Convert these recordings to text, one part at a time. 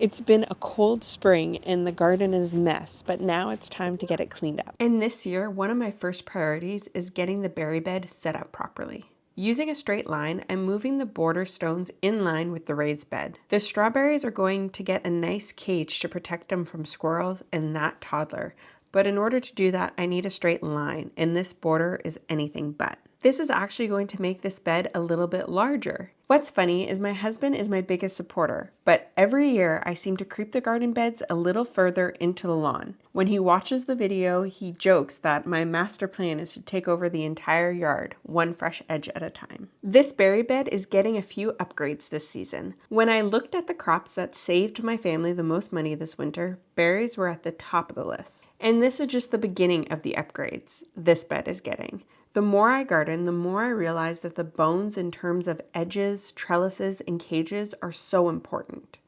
It's been a cold spring and the garden is a mess, but now it's time to get it cleaned up. And this year, one of my first priorities is getting the berry bed set up properly. Using a straight line, I'm moving the border stones in line with the raised bed. The strawberries are going to get a nice cage to protect them from squirrels and that toddler. But in order to do that, I need a straight line, and this border is anything but. This is actually going to make this bed a little bit larger. What's funny is my husband is my biggest supporter, but every year I seem to creep the garden beds a little further into the lawn. When he watches the video, he jokes that my master plan is to take over the entire yard, one fresh edge at a time. This berry bed is getting a few upgrades this season. When I looked at the crops that saved my family the most money this winter, berries were at the top of the list. And this is just the beginning of the upgrades this bed is getting. The more I garden, the more I realize that the bones in terms of edges, trellises, and cages are so important.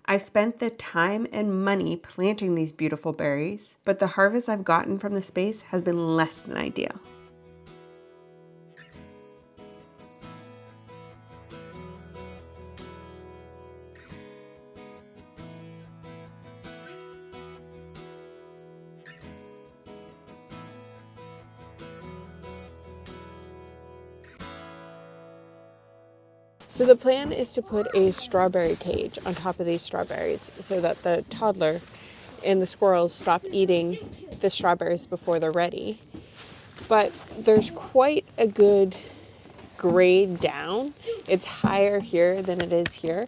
I've spent the time and money planting these beautiful berries, but the harvest I've gotten from the space has been less than ideal. So the plan is to put a strawberry cage on top of these strawberries so that the toddler and the squirrels stop eating the strawberries before they're ready. But there's quite a good grade down. It's higher here than it is here.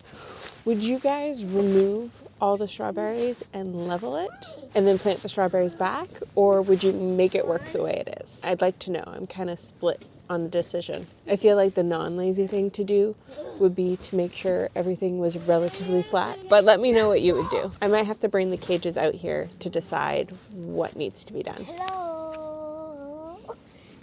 Would you guys remove all the strawberries and level it and then plant the strawberries back? Or would you make it work the way it is? I'd like to know. I'm kind of split on the decision. I feel like the non-lazy thing to do would be to make sure everything was relatively flat, but let me know what you would do. I might have to bring the cages out here to decide what needs to be done. Hello.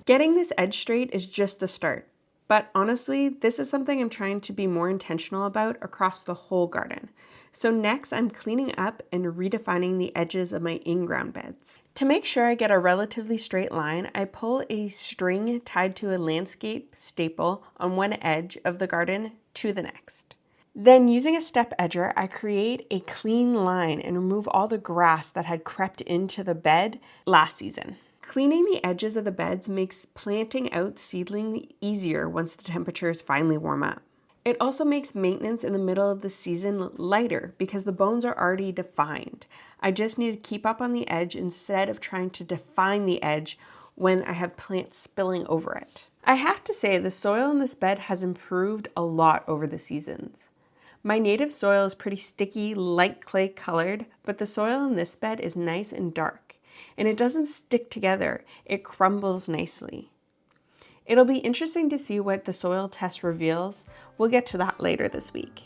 Getting this edge straight is just the start, but honestly, this is something I'm trying to be more intentional about across the whole garden. So next, I'm cleaning up and redefining the edges of my in-ground beds. To make sure I get a relatively straight line, I pull a string tied to a landscape staple on one edge of the garden to the next. Then using a step edger, I create a clean line and remove all the grass that had crept into the bed last season. Cleaning the edges of the beds makes planting out seedlings easier once the temperatures finally warm up. It also makes maintenance in the middle of the season lighter because the bones are already defined. I just need to keep up on the edge instead of trying to define the edge when I have plants spilling over it. I have to say the soil in this bed has improved a lot over the seasons. My native soil is pretty sticky, light clay colored, but the soil in this bed is nice and dark, and it doesn't stick together. It crumbles nicely. It'll be interesting to see what the soil test reveals. We'll get to that later this week.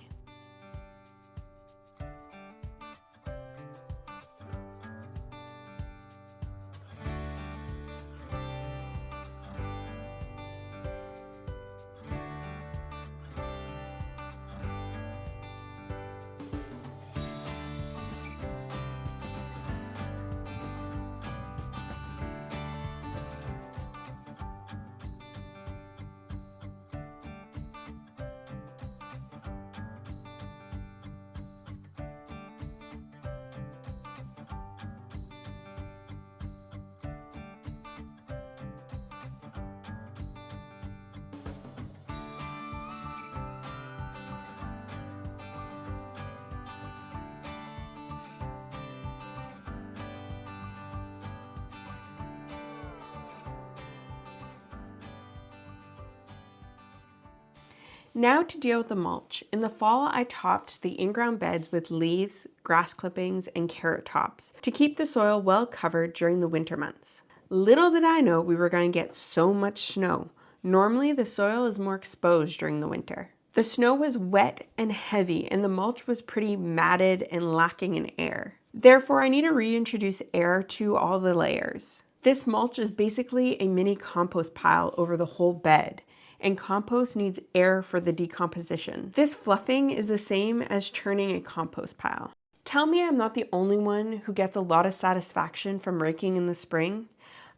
Now to deal with the mulch. In the fall, I topped the in-ground beds with leaves, grass clippings, and carrot tops to keep the soil well covered during the winter months. Little did I know we were going to get so much snow. Normally, the soil is more exposed during the winter. The snow was wet and heavy, and the mulch was pretty matted and lacking in air. Therefore, I need to reintroduce air to all the layers. This mulch is basically a mini compost pile over the whole bed, and compost needs air for the decomposition. This fluffing is the same as churning a compost pile. Tell me I'm not the only one who gets a lot of satisfaction from raking in the spring.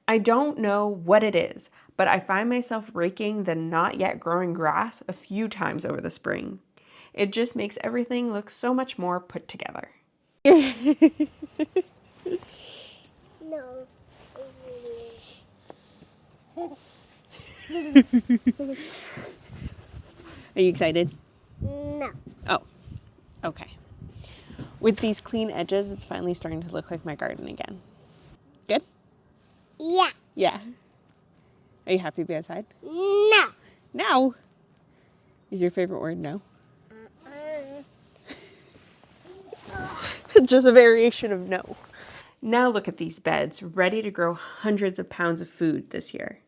I don't know what it is, but I find myself raking the not yet growing grass a few times over the spring. It just makes everything look so much more put together. No. Are you excited? No. Oh, okay. With these clean edges, it's finally starting to look like my garden again. Good? Yeah. Yeah. Are you happy to be outside? No. Now? Is your favorite word no? Just a variation of no. Now look at these beds, ready to grow hundreds of pounds of food this year.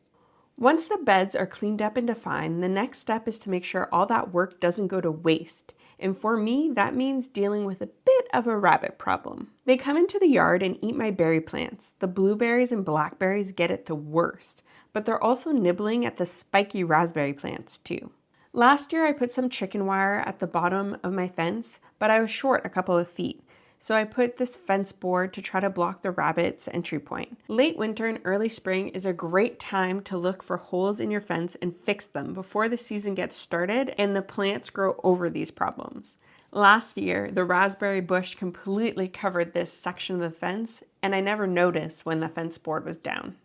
Once the beds are cleaned up and defined, the next step is to make sure all that work doesn't go to waste. And for me, that means dealing with a bit of a rabbit problem. They come into the yard and eat my berry plants. The blueberries and blackberries get it the worst, but they're also nibbling at the spiky raspberry plants too. Last year I put some chicken wire at the bottom of my fence, but I was short a couple of feet. So I put this fence board to try to block the rabbits' entry point. Late winter and early spring is a great time to look for holes in your fence and fix them before the season gets started and the plants grow over these problems. Last year, the raspberry bush completely covered this section of the fence, and I never noticed when the fence board was down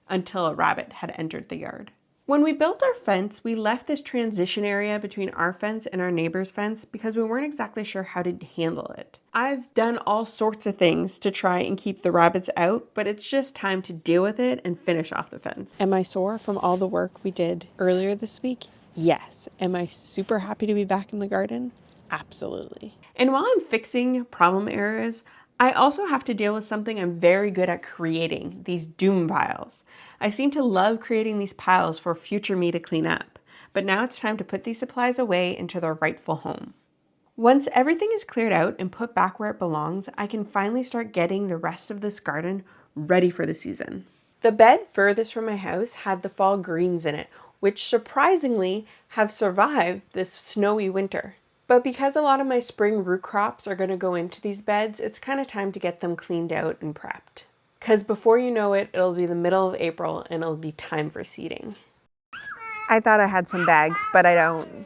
until a rabbit had entered the yard. When we built our fence, we left this transition area between our fence and our neighbor's fence because we weren't exactly sure how to handle it. I've done all sorts of things to try and keep the rabbits out, but it's just time to deal with it and finish off the fence. Am I sore from all the work we did earlier this week? Yes. Am I super happy to be back in the garden? Absolutely. And while I'm fixing problem areas, I also have to deal with something I'm very good at creating, these doom piles. I seem to love creating these piles for future me to clean up, but now it's time to put these supplies away into their rightful home. Once everything is cleared out and put back where it belongs, I can finally start getting the rest of this garden ready for the season. The bed furthest from my house had the fall greens in it, which surprisingly have survived this snowy winter. But because a lot of my spring root crops are going to go into these beds, it's kind of time to get them cleaned out and prepped. Because before you know it, it'll be the middle of April and it'll be time for seeding. I thought I had some bags, but I don't.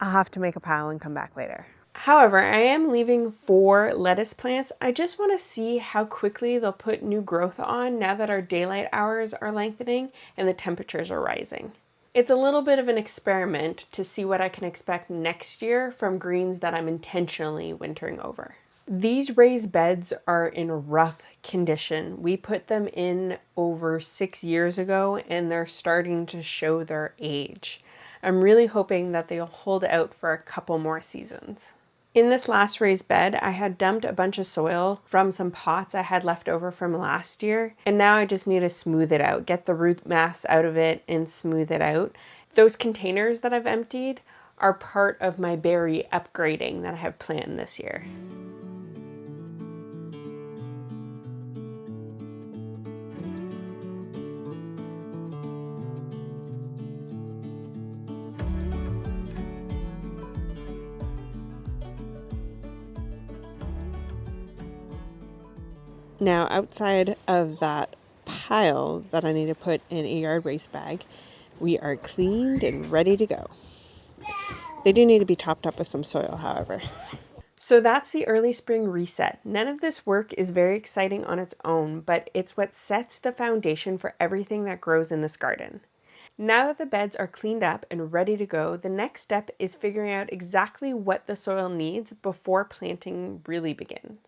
I'll have to make a pile and come back later. However, I am leaving 4 lettuce plants. I just want to see how quickly they'll put new growth on now that our daylight hours are lengthening and the temperatures are rising. It's a little bit of an experiment to see what I can expect next year from greens that I'm intentionally wintering over. These raised beds are in rough condition. We put them in over 6 years ago and they're starting to show their age. I'm really hoping that they'll hold out for a couple more seasons. In this last raised bed, I had dumped a bunch of soil from some pots I had left over from last year, and now I just need to smooth it out, get the root mass out of it and smooth it out. Those containers that I've emptied are part of my berry upgrading that I have planned this year. Now, outside of that pile that I need to put in a yard waste bag, we are cleaned and ready to go. They do need to be topped up with some soil, however. So that's the early spring reset. None of this work is very exciting on its own, but it's what sets the foundation for everything that grows in this garden. Now that the beds are cleaned up and ready to go, the next step is figuring out exactly what the soil needs before planting really begins.